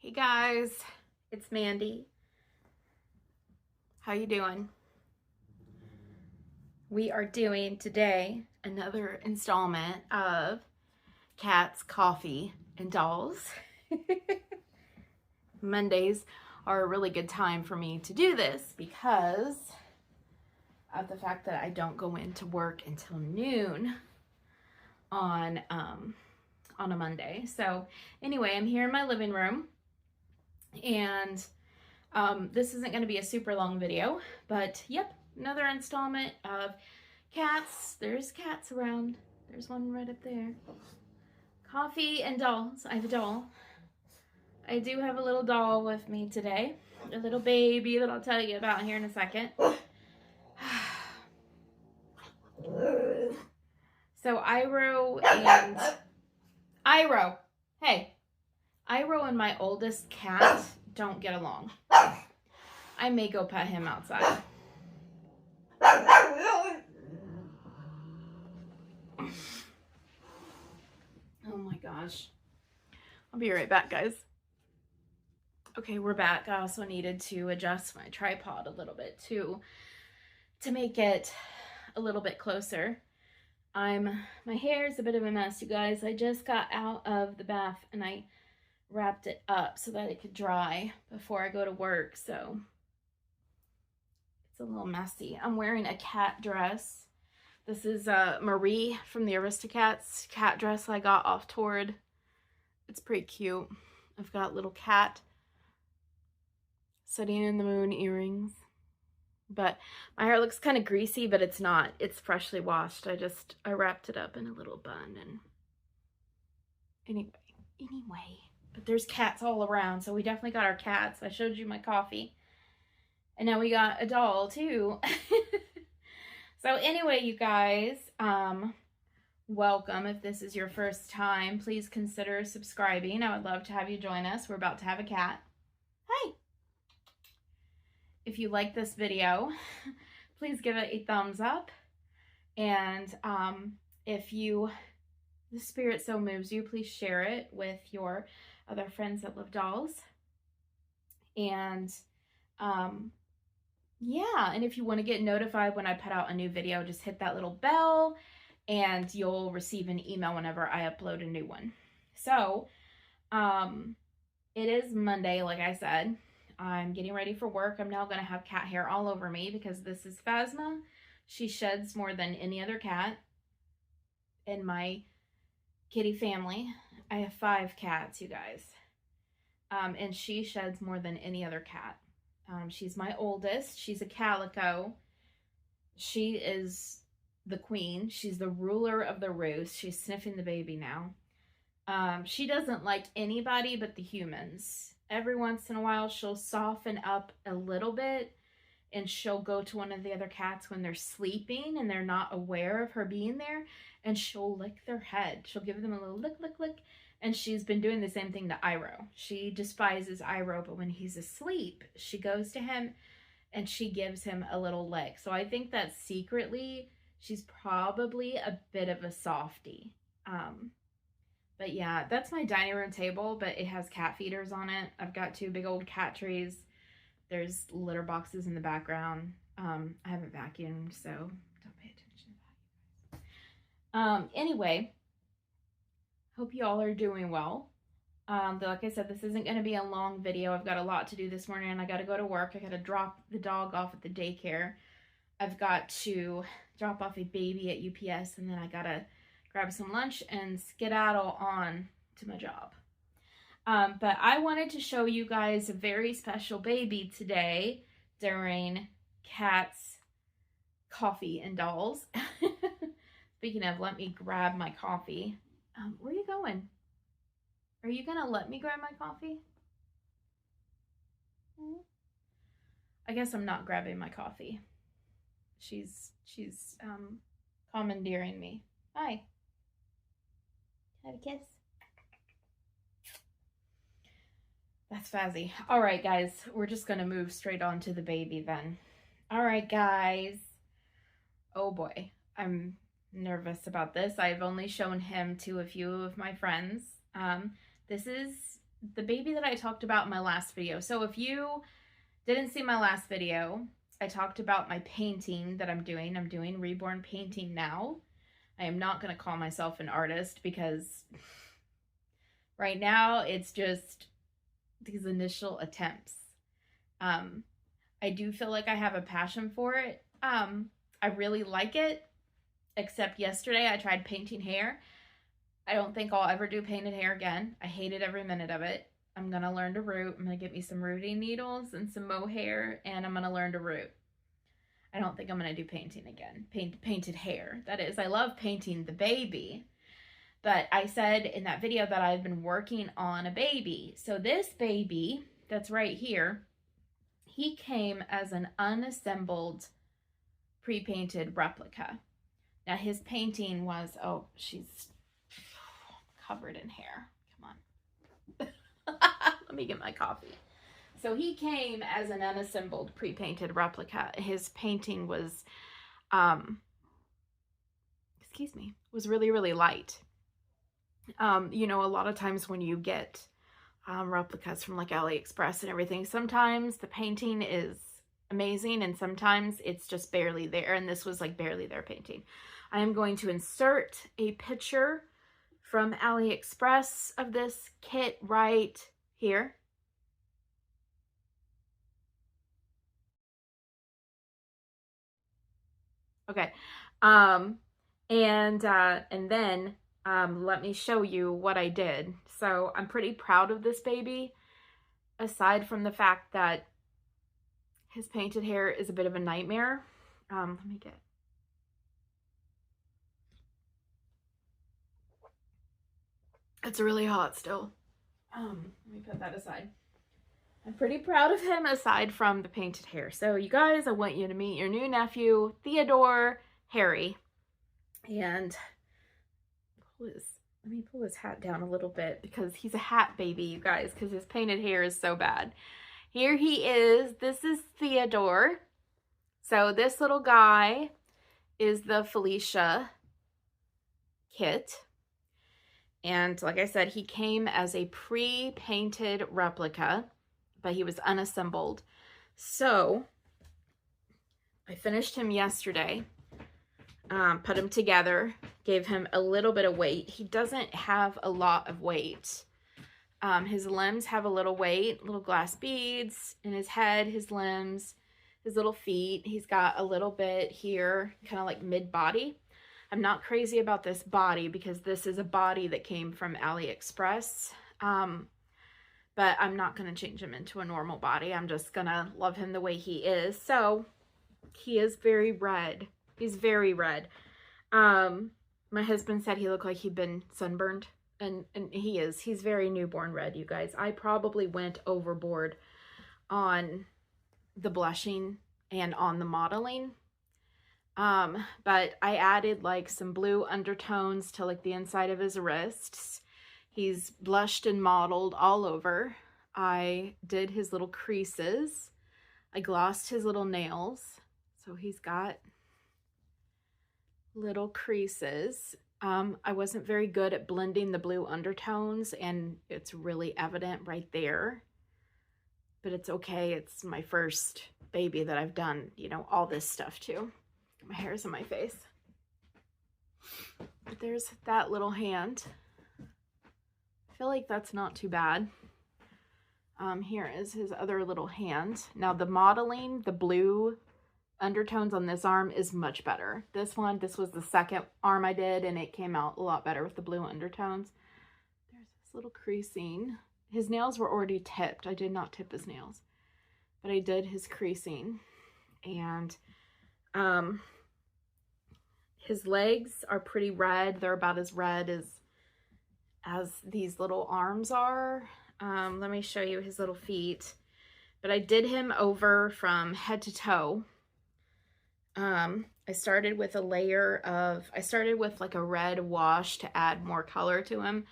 Hey guys, it's Mandy. How you doing? We are doing today another installment of Cats, Coffee, and Dolls. Mondays are a really good time for me to do this because of the fact that I don't go into work until noon on a Monday. So anyway, I'm here in my living room, and this isn't going to be a super long video, but yep, another installment of cats. There's cats around. There's one right up there. Coffee and dolls. I have a doll. I do have a little doll with me today. A little baby that I'll tell you about here in a second. So Iro, hey, Iro and my oldest cat don't get along. I may go pet him outside. Oh my gosh. I'll be right back, guys. Okay, we're back. I also needed to adjust my tripod a little bit too, to make it a little bit closer. My hair is a bit of a mess, you guys. I just got out of the bath and I wrapped it up so that it could dry before I go to work, so it's a little messy. I'm wearing a cat dress. This is Marie from the Aristocats cat dress I got off Tord. It's pretty cute. I've got little cat sitting in the moon earrings. But my hair looks kind of greasy, but it's not. It's freshly washed. I wrapped it up in a little bun, and anyway. But there's cats all around, so we definitely got our cats. I showed you my coffee. And now we got a doll too. So anyway, you guys, welcome. If this is your first time, please consider subscribing. I would love to have you join us. We're about to have a cat. Hi. If you like this video, please give it a thumbs up. And if the spirit so moves you, please share it with your other friends that love dolls. And yeah, and if you want to get notified when I put out a new video, just hit that little bell and you'll receive an email whenever I upload a new one. So it is Monday, like I said. I'm getting ready for work. I'm now going to have cat hair all over me because this is Phasma. She sheds more than any other cat in my kitty family. I have 5 cats, you guys. And she sheds more than any other cat. She's my oldest. She's a calico. She is the queen. She's the ruler of the roost. She's sniffing the baby now. She doesn't like anybody but the humans. Every once in a while, she'll soften up a little bit, and she'll go to one of the other cats when they're sleeping and they're not aware of her being there, and she'll lick their head. She'll give them a little lick, lick, lick, and she's been doing the same thing to Iro. She despises Iro, but when he's asleep, she goes to him and she gives him a little lick. So I think that secretly, she's probably a bit of a softie. But yeah, that's my dining room table, but it has cat feeders on it. I've got 2 big old cat trees. There's litter boxes in the background. I haven't vacuumed, so don't pay attention to that. Anyway, hope you all are doing well. Like I said, this isn't going to be a long video. I've got a lot to do this morning, and I got to go to work. I got to drop the dog off at the daycare. I've got to drop off a baby at UPS, and then I got to grab some lunch and skedaddle on to my job. But I wanted to show you guys a very special baby today during Cats, Coffee, and Dolls. Speaking of, let me grab my coffee. Where are you going? Are you gonna let me grab my coffee? I guess I'm not grabbing my coffee. She's commandeering me. Hi. Have a kiss. That's Fazzy. All right, guys, we're just gonna move straight on to the baby then. All right, guys. Oh boy, I'm nervous about this. I've only shown him to a few of my friends. This is the baby that I talked about in my last video. So if you didn't see my last video, I talked about my painting that I'm doing. I'm doing Reborn painting now. I am not going to call myself an artist because right now it's just these initial attempts. I do feel like I have a passion for it. I really like it, except yesterday I tried painting hair. I don't think I'll ever do painted hair again. I hated every minute of it. I'm going to learn to root. I'm going to get me some rooting needles and some mohair, and I'm going to learn to root. I don't think I'm going to do painting again. Painted hair. That is, I love painting the baby. But I said in that video that I've been working on a baby. So this baby that's right here, he came as an unassembled pre-painted replica. Now his painting was, oh, she's covered in hair. Come on. Let me get my coffee. So he came as an unassembled pre-painted replica. His painting was, was really, really light. You know, a lot of times when you get replicas from like AliExpress and everything, sometimes the painting is amazing and sometimes it's just barely there. And this was like barely there painting. I am going to insert a picture from AliExpress of this kit right here. Okay. And then let me show you what I did. So I'm pretty proud of this baby, aside from the fact that his painted hair is a bit of a nightmare. Let me get... It's really hot still. Let me put that aside. I'm pretty proud of him aside from the painted hair. So you guys, I want you to meet your new nephew, Theodore Harry. And let me pull his hat down a little bit because he's a hat baby, you guys, because his painted hair is so bad. Here he is. This is Theodore. So this little guy is the Felicia kit. And like I said, he came as a pre-painted replica, but he was unassembled. So I finished him yesterday, put him together, gave him a little bit of weight. He doesn't have a lot of weight. His limbs have a little weight, little glass beads in his head, his limbs, his little feet. He's got a little bit here, kind of like mid-body. I'm not crazy about this body because this is a body that came from AliExpress. But I'm not going to change him into a normal body. I'm just going to love him the way he is. So he is very red. He's very red. My husband said he looked like he'd been sunburned. And he is. He's very newborn red, you guys. I probably went overboard on the blushing and on the modeling. But I added like some blue undertones to like the inside of his wrists. He's blushed and modeled all over. I did his little creases. I glossed his little nails. So he's got little creases. I wasn't very good at blending the blue undertones and it's really evident right there. But it's okay. It's my first baby that I've done, you know, all this stuff to. My hair's in my face. But there's that little hand. I feel like that's not too bad. Here is his other little hand. Now the modeling, the blue undertones on this arm is much better. This was the second arm I did and it came out a lot better with the blue undertones. There's this little creasing. His nails were already tipped. I did not tip his nails, but I did his creasing. And his legs are pretty red. They're about as red as these little arms are. Let me show you his little feet. But I did him over from head to toe. I started with like a red wash to add more color to him.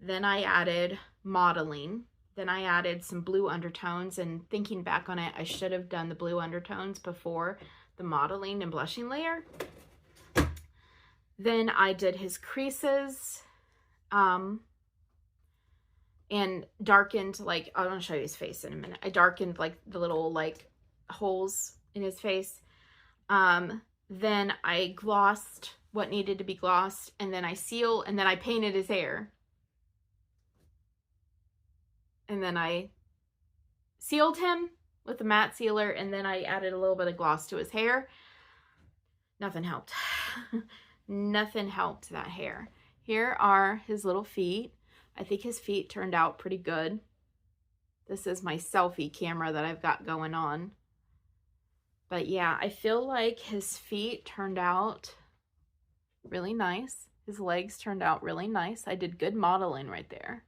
Then I added modeling. Then I added some blue undertones, and thinking back on it, I should have done the blue undertones before the modeling and blushing layer. Then I did his creases. and darkened, like, I'm gonna show you his face in a minute. I darkened like the little like holes in his face. Then I glossed what needed to be glossed, and then I sealed, and then I painted his hair. And then I sealed him with a matte sealer, and then I added a little bit of gloss to his hair. Nothing helped. Nothing helped that hair. Here are his little feet. I think his feet turned out pretty good. This is my selfie camera that I've got going on. But yeah, I feel like his feet turned out really nice. His legs turned out really nice. I did good modeling right there.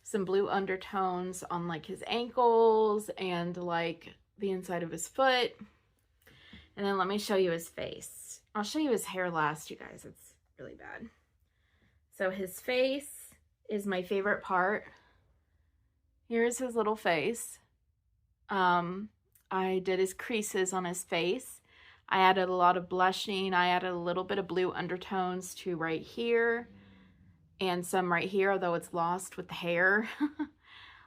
Some blue undertones on like his ankles and like the inside of his foot. And then let me show you his face. I'll show you his hair last, you guys. It's really bad. So his face is my favorite part. Here's his little face. I did his creases on his face. I added a lot of blushing. I added a little bit of blue undertones to right here and some right here, although it's lost with the hair.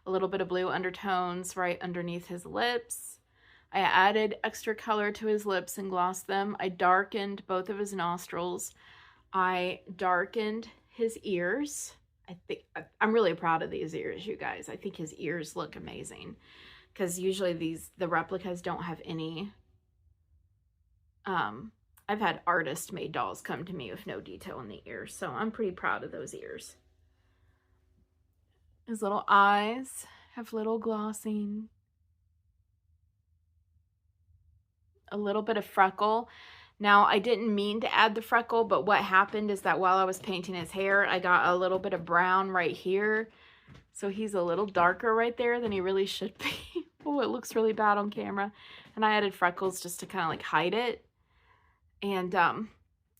A little bit of blue undertones right underneath his lips. I added extra color to his lips and glossed them. I darkened both of his nostrils. I darkened his ears. I'm really proud of these ears, you guys. I think his ears look amazing, because usually the replicas don't have any. I've had artist made dolls come to me with no detail in the ears, so I'm pretty proud of those ears. His little eyes have little glossing. A little bit of freckle. Now, I didn't mean to add the freckle, but what happened is that while I was painting his hair, I got a little bit of brown right here. So he's a little darker right there than he really should be. Oh, it looks really bad on camera. And I added freckles just to kind of like hide it. And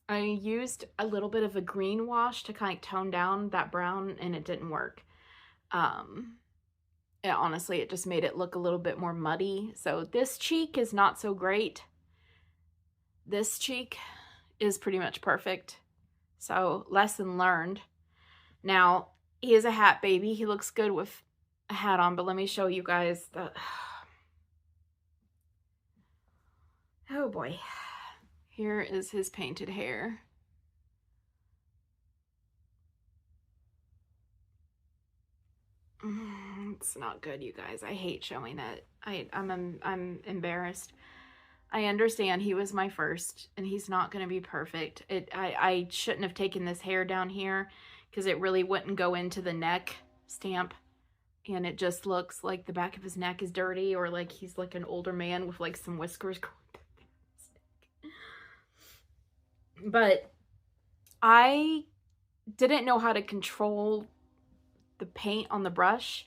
I used a little bit of a green wash to kind of tone down that brown, and it didn't work. Honestly, it just made it look a little bit more muddy. So this cheek is not so great. This cheek is pretty much perfect. So lesson learned. Now, he is a hat baby. He looks good with a hat on, but let me show you guys the... Oh boy. Here is his painted hair. It's not good, you guys. I hate showing it. I'm embarrassed. I understand he was my first, and he's not going to be perfect. I shouldn't have taken this hair down here, because it really wouldn't go into the neck stamp, and it just looks like the back of his neck is dirty, or like he's like an older man with like some whiskers growing down his neck. But I didn't know how to control the paint on the brush.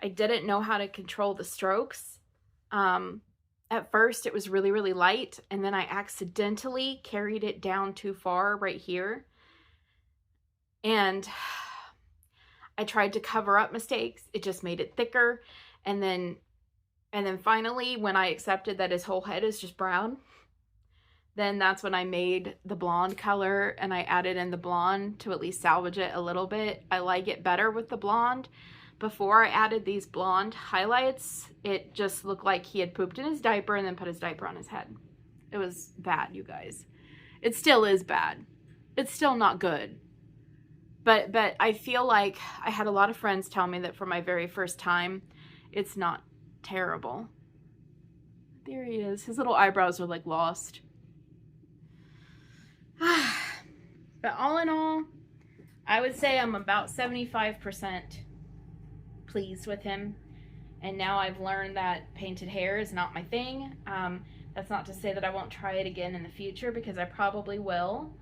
I didn't know how to control the strokes. At first it was really, really light, and then I accidentally carried it down too far right here. And I tried to cover up mistakes. It just made it thicker. And then finally, when I accepted that his whole head is just brown, then that's when I made the blonde color, and I added in the blonde to at least salvage it a little bit. I like it better with the blonde. Before I added these blonde highlights, it just looked like he had pooped in his diaper and then put his diaper on his head. It was bad, you guys. It still is bad. It's still not good. But I feel like I had a lot of friends tell me that for my very first time, it's not terrible. There he is. His little eyebrows are like lost. But all in all, I would say I'm about 75% pleased with him. And now I've learned that painted hair is not my thing. That's not to say that I won't try it again in the future, because I probably will.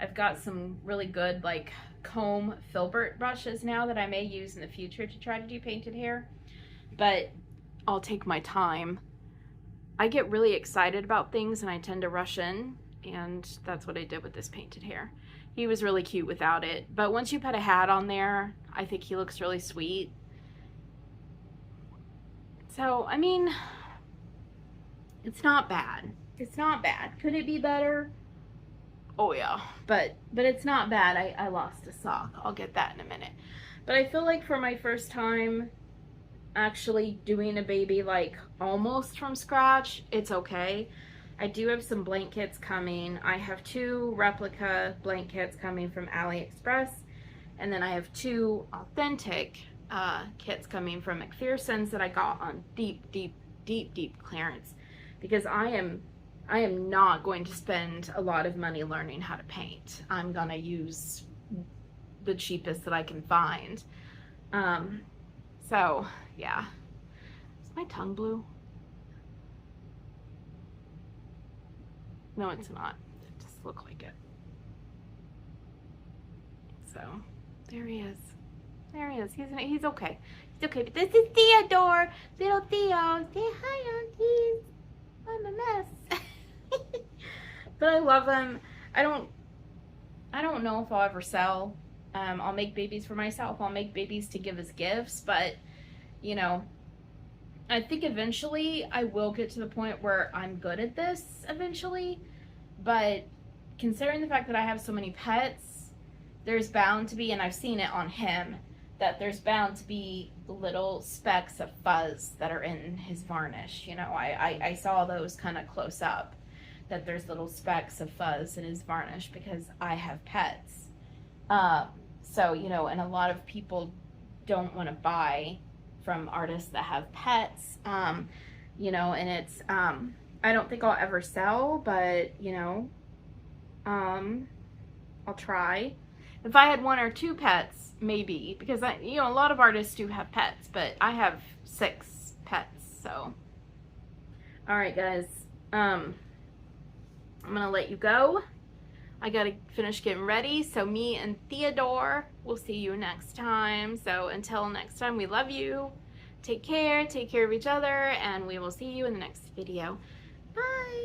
I've got some really good like comb filbert brushes now that I may use in the future to try to do painted hair. But I'll take my time. I get really excited about things and I tend to rush in. And that's what I did with this painted hair. He was really cute without it. But once you put a hat on there, I think he looks really sweet. So, I mean, it's not bad. It's not bad. Could it be better? Oh yeah. But it's not bad. I lost a sock. I'll get that in a minute. But I feel like for my first time actually doing a baby like almost from scratch, it's okay. I do have some blankets coming. I have 2 replica blankets coming from AliExpress, and then I have 2 authentic kits coming from McPherson's that I got on deep clearance, because I am not going to spend a lot of money learning how to paint. I'm gonna use the cheapest that I can find. So yeah. Is my tongue blue? No, it's not. It just looked like it. So there he is. There he is. He's okay. He's okay. But this is Theodore. Little Theo. Say hi, aunties. I'm a mess. But I love him. I don't know if I'll ever sell. I'll make babies for myself. I'll make babies to give as gifts, but you know, I think eventually I will get to the point where I'm good at this eventually. But considering the fact that I have so many pets, there's bound to be, and I've seen it on him, that there's bound to be little specks of fuzz that are in his varnish. You know, I saw those kind of close up, that there's little specks of fuzz in his varnish because I have pets. So, you know, and a lot of people don't want to buy from artists that have pets, you know, and it's, I don't think I'll ever sell, but, you know, I'll try. If I had 1 or 2 pets, maybe, because you know, a lot of artists do have pets, but I have 6 pets, so. All right, guys, I'm gonna let you go. I gotta finish getting ready, so me and Theodore will see you next time. So until next time, we love you. Take care of each other, and we will see you in the next video. Bye.